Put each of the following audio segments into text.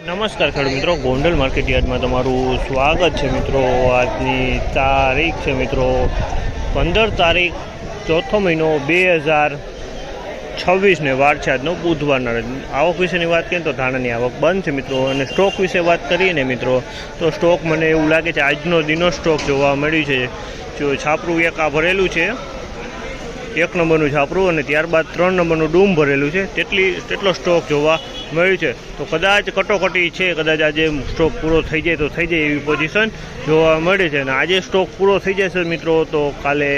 નમસ્કાર ખેડૂત મિત્રો, ગોંડલ માર્કેટ યાર્ડમાં તમારું સ્વાગત છે મિત્રો। આજની તારીખ છે મિત્રો 15 તારીખ ચોથો મહિનો 2026 ને વાર છે આજનો બુધવારના। આવક વિશેની વાત કરીએ તો ધાણાની આવક બંધ છે મિત્રો। અને સ્ટોક વિશે વાત કરીએ ને મિત્રો તો સ્ટોક મને એવું લાગે છે આજનો દિનો સ્ટોક જોવા મળ્યું છે। જો છાપરું એક આ ભરેલું છે, 1 નંબરનું છાપરું, અને ત્યારબાદ 3 નંબરનું ડૂમ ભરેલું છે, તેટલો સ્ટોક જોવા મળ્યું છે। તો કદાચ કટોકટી છે, કદાચ આજે સ્ટોક પૂરો થઈ જાય તો થઈ જાય એવી પોઝિશન જોવા મળે છે। અને આજે સ્ટોક પૂરો થઈ જશે મિત્રો તો કાલે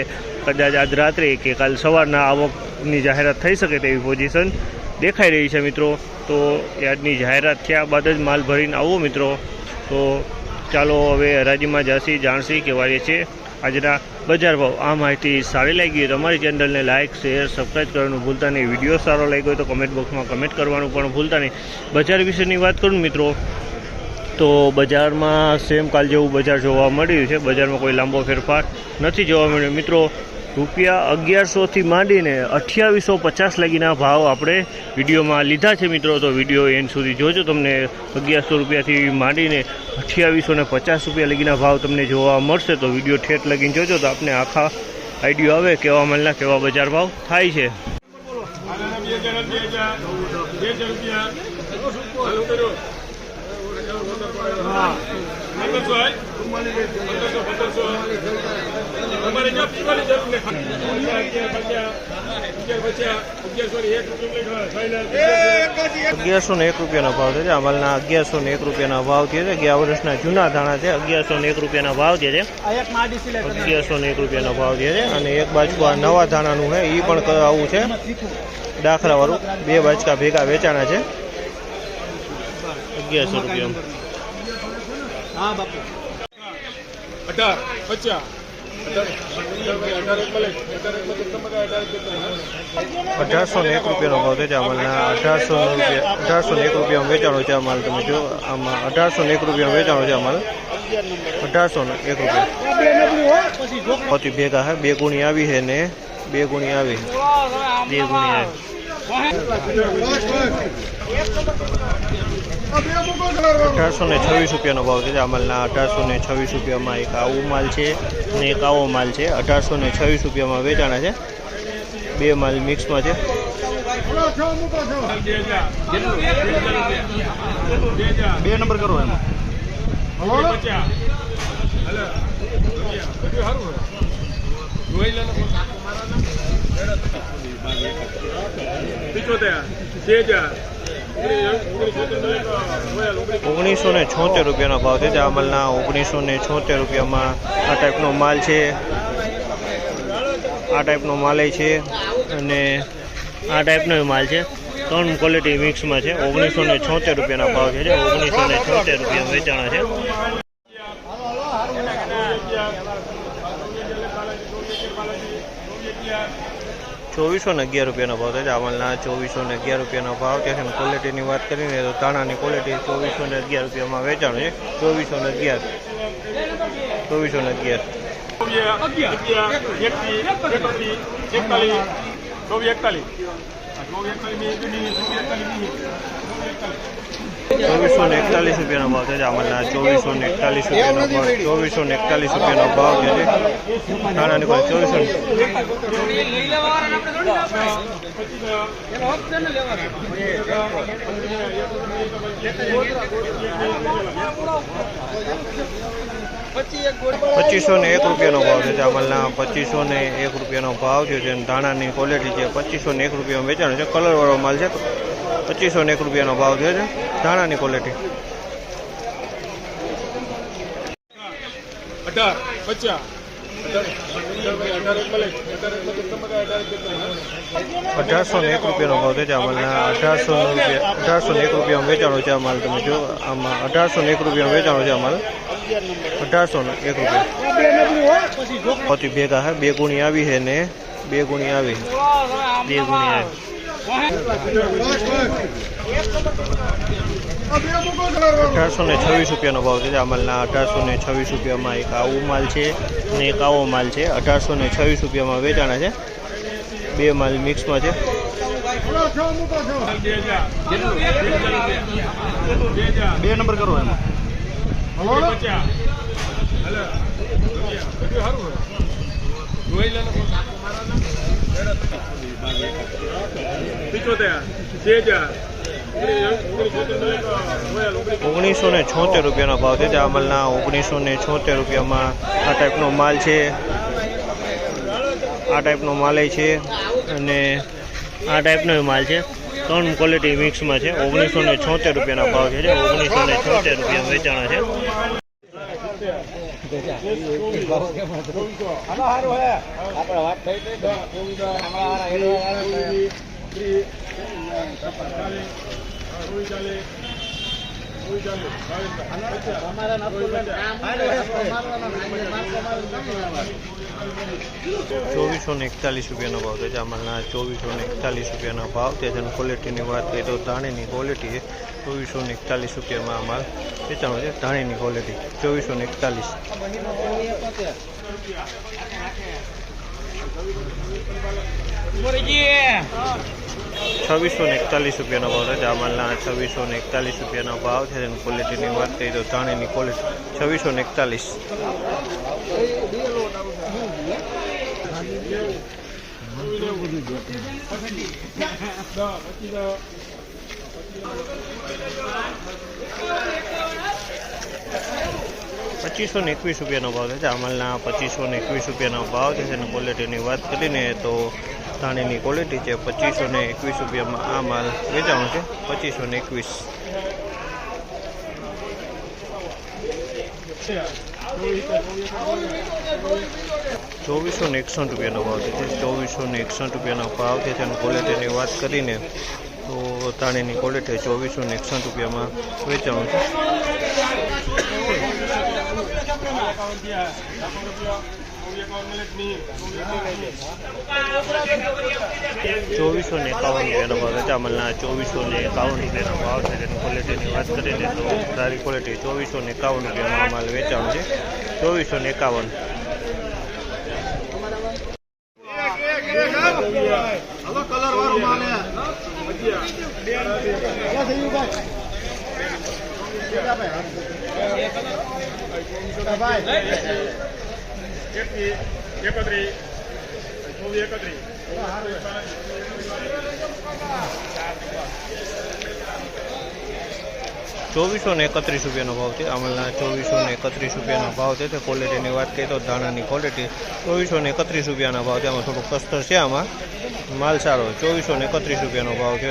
કદાચ આજ રાત્રે કે કાલ સવારના આવકની જાહેરાત થઈ શકે તેવી પોઝિશન દેખાઈ રહી છે મિત્રો। તો યાર્ડની જાહેરાત થયા બાદ જ માલ ભરીને આવો મિત્રો। તો ચાલો હવે હરાજીમાં જાસી જાણસી કહેવાય છે આજના બજાર ભાવ। આ માહિતી સારી લાગી હોય તો અમારી ચેનલને લાઇક, શેર, સબસ્ક્રાઈબ કરવાનું ભૂલતા નહીં। વિડીયો સારો લાગ્યો હોય તો કમેન્ટ બોક્સમાં કમેન્ટ કરવાનું પણ ભૂલતા નહીં। બજાર વિશેની વાત કરું મિત્રો તો બજારમાં સેમ કાલ જેવું બજાર જોવા મળ્યું છે। બજારમાં કોઈ લાંબો ફેરફાર નથી જોવા મળ્યો મિત્રો। રૂપિયા 1100થી માંડીને 2850 લગીના ભાવ આપણે વિડીયોમાં લીધા છે મિત્રો। તો વિડીયો એન્ડ સુધી જોજો, તમને 1100 રૂપિયાથી માંડીને 2850 રૂપિયા લગીના ભાવ તમને જોવા મળશે। તો વિડીયો ઠેઠ લગીને જોજો તો આપને આખા આઈડિયો આવે કેવા માલના કેવા બજાર ભાવ થાય છે। ₹1101 ભાવ છે। અમલના 1101 રૂપિયાના ભાવ છે। ગયા વર્ષના જૂના ધાણા છે, 1101 રૂપિયાના ભાવ છે। 1101 રૂપિયાના ભાવ છે। અને એક બાજુ આ નવા ધાણાનું છે, એ પણ આવું છે દાખલાવાળું, 2 બાજકા ભેગા વેચાણા છે 1100 રૂપિયા। 1801 રૂપિયાનો ભાવ છે। અમલના 1801 રૂપિયામાં વેચાણો છે આ માલ। તમે જો આમાં 1801 રૂપિયામાં વેચાણો છે આ માલ, 1801 રૂપિયા પછી ભેગા હે। 2 ગુણી આવી છે ને 2 ગુણી આવી, 2 ગુણી આવી। 1826 રૂપિયાનો ભાવ છે અમલના। 1826 રૂપિયામાં એક આવો માલ છે અને એક આવો માલ છે। 1826 રૂપિયામાં વેચાણા છે, 2 માલ મિક્સમાં છે। 2 નંબર કરો એમાં 1976 રૂપિયાનો ભાવ છે અમલના। 1976 રૂપિયામાં આ ટાઈપનો માલ છે, આ ટાઈપનો માલ છે અને આ ટાઈપનો માલ છે, 3 ક્વોલિટી મિક્સમાં છે। 1976 રૂપિયાના ભાવ છે, 1976 રૂપિયા વેચાણા છે। 2411 રૂપિયાનો ભાવ છે અમલના। 2411 રૂપિયાનો ભાવ છે। ક્વોલિટીની વાત કરીને તો ધાણાની ક્વોલિટી 2411 રૂપિયામાં વેચાણું છે। 2411 રૂપિયાનો ભાવ છે અમલના। 2441 રૂપિયાનો ભાવ છે ધાણાની ક્વોલિટી 2501 રૂપિયાનો ભાવ છે અમલના। 2501 રૂપિયાનો ભાવ છે। ધાણાની ક્વોલિટી છે, 2501 રૂપિયામાં વેચાણું છે, કલરવાળો માલ છે। 2501 રૂપિયાનો ભાવ છે ધાણાની ક્વોલિટી। 1801 રૂપિયાનો ભાવ છે અમલના। 1801 રૂપિયામાં વેચાણો છે આ માલ। તમે જો આમાં 1801 રૂપિયામાં વેચાણો છે આ માલ, 1801 રૂપિયા પછી ભેગા હે। 2 ગુણી આવી છે ને 2 ગુણી આવી, 2 ગુણી આવી। 1826 રૂપિયાનો ભાવ છે અમલના। 1826 રૂપિયામાં એક આવો માલ છે અને એક આવો માલ છે। 1826 રૂપિયામાં વેચાણા છે, 2 માલ મિક્સમાં છે। બે નંબર કરો એમાં. ઓગણીસો ને 76 રૂપિયાનો ભાવ છે જામલના 1976 રૂપિયામાં આ ટાઈપનો માલ છે. આ ટાઈપનો માલ છે અને આ ટાઈપનો માલ છે. ત્રણ ક્વોલિટી મિક્સમાં છે. 1976 રૂપિયાના ભાવ છે. 1976 રૂપિયા વેચાણા છે. ચોવીસો ને 41 રૂપિયાનો ભાવ છે જામલના 2441 રૂપિયાનો ભાવ છે. જેની ક્વોલિટીની વાત કરીએ તો ધાણીની ક્વોલિટી છે. 2441 રૂપિયામાં માલ વેચાણો છે. ધાણીની ક્વોલિટી 2441. 2641 રૂપિયાનો ભાવ છે જામલના 2641 રૂપિયાનો ભાવ છે. જેની ક્વોલિટીની વાત કરીએ તો ધાણીની ક્વોલિટી 2641. 2521 રૂપિયાનો ભાવ છે જામલના 2521 રૂપિયાનો ભાવ છે. જેની ક્વોલિટીની વાત કરીને તો ધાણીની ક્વોલિટી છે. 2521 રૂપિયામાં આ માલ વેચાણો છે. 2521. 2461 રૂપિયાનો ભાવ છે. 2461 રૂપિયાનો ભાવ છે. તેની ક્વોલિટીની વાત કરીને તો ધાણીની ક્વોલિટી 2461 રૂપિયામાં વેચાણું છે. 2451 રૂપિયાનો ભાવ છે જામલના 2451 રૂપિયાનો ભાવ છે. તેની ક્વોલિટીની વાત કરીને તો સારી ક્વોલિટી 2451 રૂપિયામાં માલ વેચાણું છે. 2451. કલર વાળો માલ ચોવીસો ને 31 રૂપિયાનો ભાવ છે. અમલના 2431 રૂપિયાનો ભાવ છે. તે ક્વોલિટીની વાત કરીએ તો ધાણાની ક્વોલિટી 2431 રૂપિયાના ભાવ છે. આમાં થોડુંક કસ્તર છે. આમાં માલ સારો 2431 રૂપિયાનો ભાવ છે.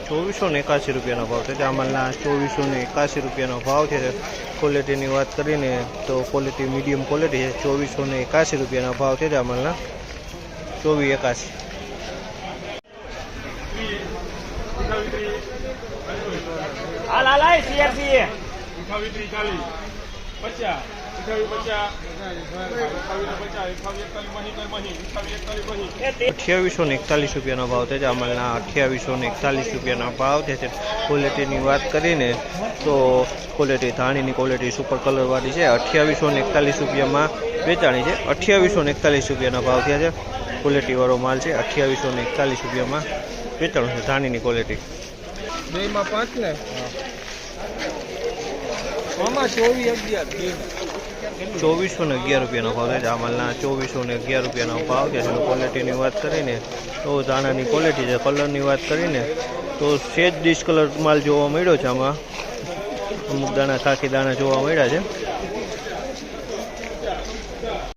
ચોવીસો ને 81 રૂપિયાનો ભાવ છે. જામલના 2481 રૂપિયાનો ભાવ છે. ક્વોલિટીની વાત કરીને તો ક્વોલિટી મીડિયમ ક્વોલિટી છે. 2481 રૂપિયાનો ભાવ છે જામલના 2481. અઠ્યાવીસો ને 41 રૂપિયાનો ભાવ છે જામલના 2841 રૂપિયાનો ભાવ છે. ક્વોલિટીની વાત કરીને તો ક્વોલિટી ધાણીની ક્વોલિટી સુપર કલરવાળી છે. 2841 રૂપિયામાં વેચાણી છે. 2841 રૂપિયાના ભાવ થયા છે. ક્વોલિટીવાળો માલ છે. 2841 રૂપિયામાં વેચાણું છે. ધાણીની ક્વોલિટી 2 ને આમાં 2411 2411 રૂપિયાનો ભાવ છે. જામલના 2411 રૂપિયાનો ભાવ છે. ક્વોલિટીની વાત કરીને તો દાણાની ક્વોલિટી છે. કલરની વાત કરીને તો સેજ ડિસ્કલર માલ જોવા મળ્યો છે. આમાં અમુક દાણા ખાખી દાણા જોવા મળ્યા છે.